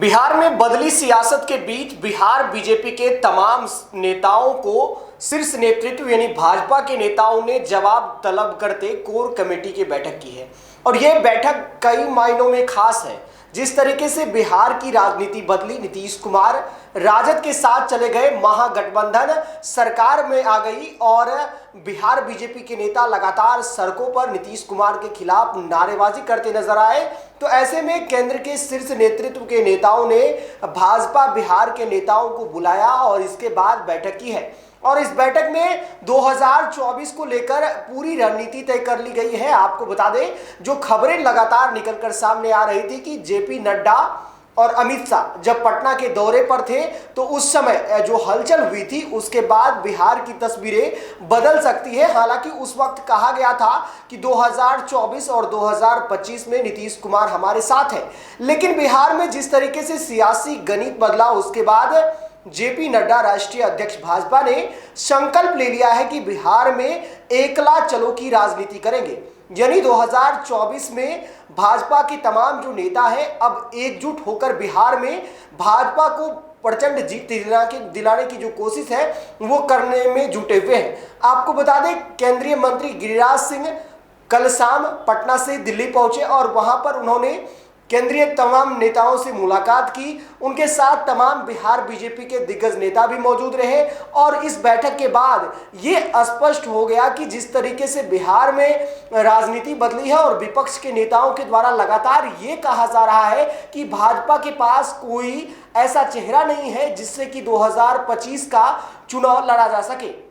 बिहार में बदली सियासत के बीच बिहार बीजेपी के तमाम नेताओं को शीर्ष नेतृत्व यानी भाजपा के नेताओं ने जवाब तलब करते कोर कमेटी की बैठक की है। और यह बैठक कई मायनों में खास है। जिस तरीके से बिहार की राजनीति बदली, नीतीश कुमार राजद के साथ चले गए, महागठबंधन सरकार में आ गई और बिहार बीजेपी के नेता लगातार सड़कों पर नीतीश कुमार के खिलाफ नारेबाजी करते नजर आए। तो ऐसे में केंद्र के शीर्ष नेतृत्व के नेताओं ने भाजपा बिहार के नेताओं को बुलाया और इसके बाद बैठक की है। और इस बैठक में 2024 को लेकर पूरी रणनीति तय कर ली गई है। आपको बता दें, जो खबरें लगातार निकलकर सामने आ रही थी कि जेपी नड्डा और अमित शाह जब पटना के दौरे पर थे तो उस समय जो हलचल हुई थी, उसके बाद बिहार की तस्वीरें बदल सकती है। हालांकि उस वक्त कहा गया था कि 2024 और 2025 में नीतीश कुमार हमारे साथ हैं, लेकिन बिहार में जिस तरीके से सियासी गणित बदला, उसके बाद जेपी नड्डा राष्ट्रीय अध्यक्ष भाजपा ने संकल्प ले लिया है कि बिहार में एकला चलो की राजनीति करेंगे। यानी 2024 में भाजपा के तमाम जो नेता हैं अब एकजुट होकर बिहार में भाजपा को प्रचंड जीत दिलाने की जो कोशिश है वो करने में जुटे हुए हैं। आपको बता दें, केंद्रीय मंत्री गिरिराज सिंह कल शाम पटना से दिल्ली पहुंचे और वहां पर उन्होंने केंद्रीय तमाम नेताओं से मुलाकात की। उनके साथ तमाम बिहार बीजेपी के दिग्गज नेता भी मौजूद रहे और इस बैठक के बाद ये स्पष्ट हो गया कि जिस तरीके से बिहार में राजनीति बदली है और विपक्ष के नेताओं के द्वारा लगातार ये कहा जा रहा है कि भाजपा के पास कोई ऐसा चेहरा नहीं है जिससे कि 2025 का चुनाव लड़ा जा सके।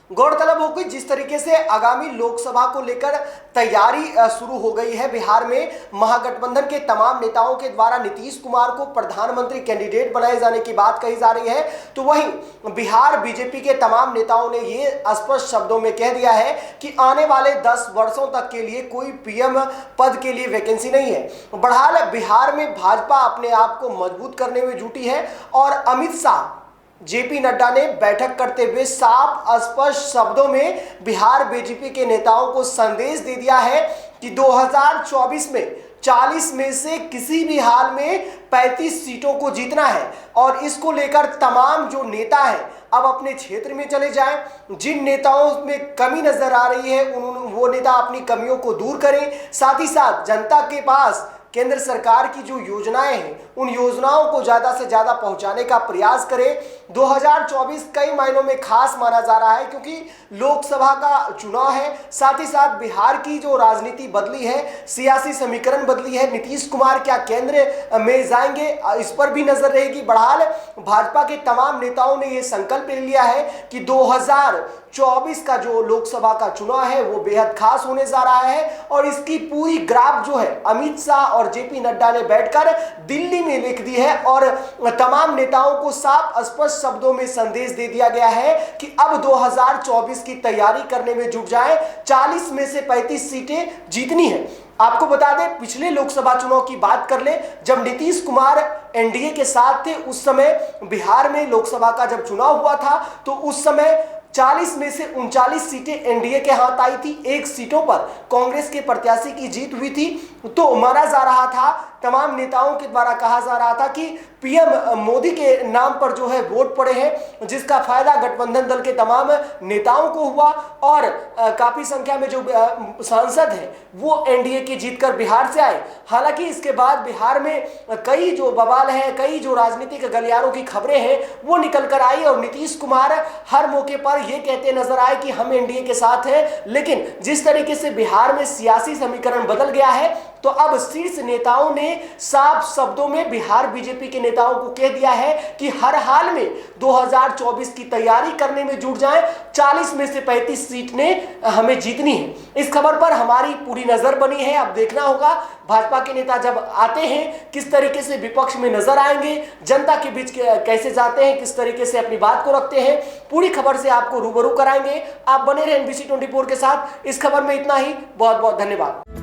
गौरतलब हो कि जिस तरीके से आगामी लोकसभा को लेकर तैयारी शुरू हो गई है बिहार में, महागठबंधन के तमाम नेताओं के द्वारा नीतीश कुमार को प्रधानमंत्री कैंडिडेट बनाए जाने की बात कही जा रही है, तो वहीं बिहार बीजेपी के तमाम नेताओं ने ये स्पष्ट शब्दों में कह दिया है कि आने वाले 10 वर्षों तक के लिए कोई पीएम पद के लिए वैकेंसी नहीं है। बहरहाल बिहार में भाजपा अपने आप को मजबूत करने में जुटी है और अमित शाह, जेपी नड्डा ने बैठक करते हुए साफ स्पष्ट शब्दों में बिहार बीजेपी के नेताओं को संदेश दे दिया है कि 2024 में 40 में से किसी भी हाल में 35 सीटों को जीतना है। और इसको लेकर तमाम जो नेता हैं अब अपने क्षेत्र में चले जाएं। जिन नेताओं में कमी नजर आ रही है वो नेता अपनी कमियों को दूर करें, साथ ही साथ जनता के पास केंद्र सरकार की जो योजनाएं हैं उन योजनाओं को ज़्यादा से ज़्यादा पहुंचाने का प्रयास करें। 2024 कई मायनों में खास माना जा रहा है क्योंकि लोकसभा का चुनाव है, साथ ही साथ बिहार की जो राजनीति बदली है, सियासी समीकरण बदली है। नीतीश कुमार क्या केंद्र में जाएंगे, इस पर भी नजर रहेगी। बहरहाल भाजपा के तमाम नेताओं ने यह संकल्प ले लिया है कि 2024 का जो लोकसभा का चुनाव है वो बेहद खास होने जा रहा है और इसकी पूरी ग्राफ जो है अमित शाह और जेपी नड्डा ने बैठकर दिल्ली में लिख दी है और तमाम नेताओं को साफ स्पष्ट शब्दों में संदेश दे दिया गया है कि अब 2024 की तैयारी करने में जुट जाएं। 40 में से 35 सीटें जीतनी है। आपको बता दें, पिछले लोकसभा चुनाव की बात कर ले, जब नीतीश कुमार एनडीए के साथ थे, उस समय बिहार में लोकसभा का जब चुनाव हुआ था तो उस समय 40 में से 39 सीटें एनडीए के हाथ आई थी। 1 सीटों पर कांग्रेस के प्रत्याशी की जीत हुई थी। तो माना जा रहा था, तमाम नेताओं के द्वारा कहा जा रहा था कि पीएम मोदी के नाम पर जो है वोट पड़े हैं, जिसका फायदा गठबंधन दल के तमाम नेताओं को हुआ और काफी संख्या में जो सांसद हैं वो एनडीए की जीतकर बिहार से आए। हालांकि इसके बाद बिहार में कई जो बवाल हैं, कई जो राजनीतिक गलियारों की खबरें हैं वो निकल कर आई और नीतीश कुमार हर मौके पर ये कहते नजर आए कि हम एनडीए के साथ हैं। लेकिन जिस तरीके से बिहार में सियासी समीकरण बदल गया है तो अब शीर्ष नेताओं ने साफ शब्दों में बिहार बीजेपी के नेताओं को कह दिया है कि हर हाल में 2024 की तैयारी करने में जुट जाएं। 40 में से 35 सीट ने हमें जीतनी है। इस खबर पर हमारी पूरी नजर बनी है। अब देखना होगा भाजपा के नेता जब आते हैं किस तरीके से विपक्ष में नजर आएंगे, जनता के बीच कैसे जाते हैं, किस तरीके से अपनी बात को रखते हैं। पूरी खबर से आपको रूबरू कराएंगे। आप बने रहे NBC 24 के साथ। इस खबर में इतना ही। बहुत बहुत धन्यवाद।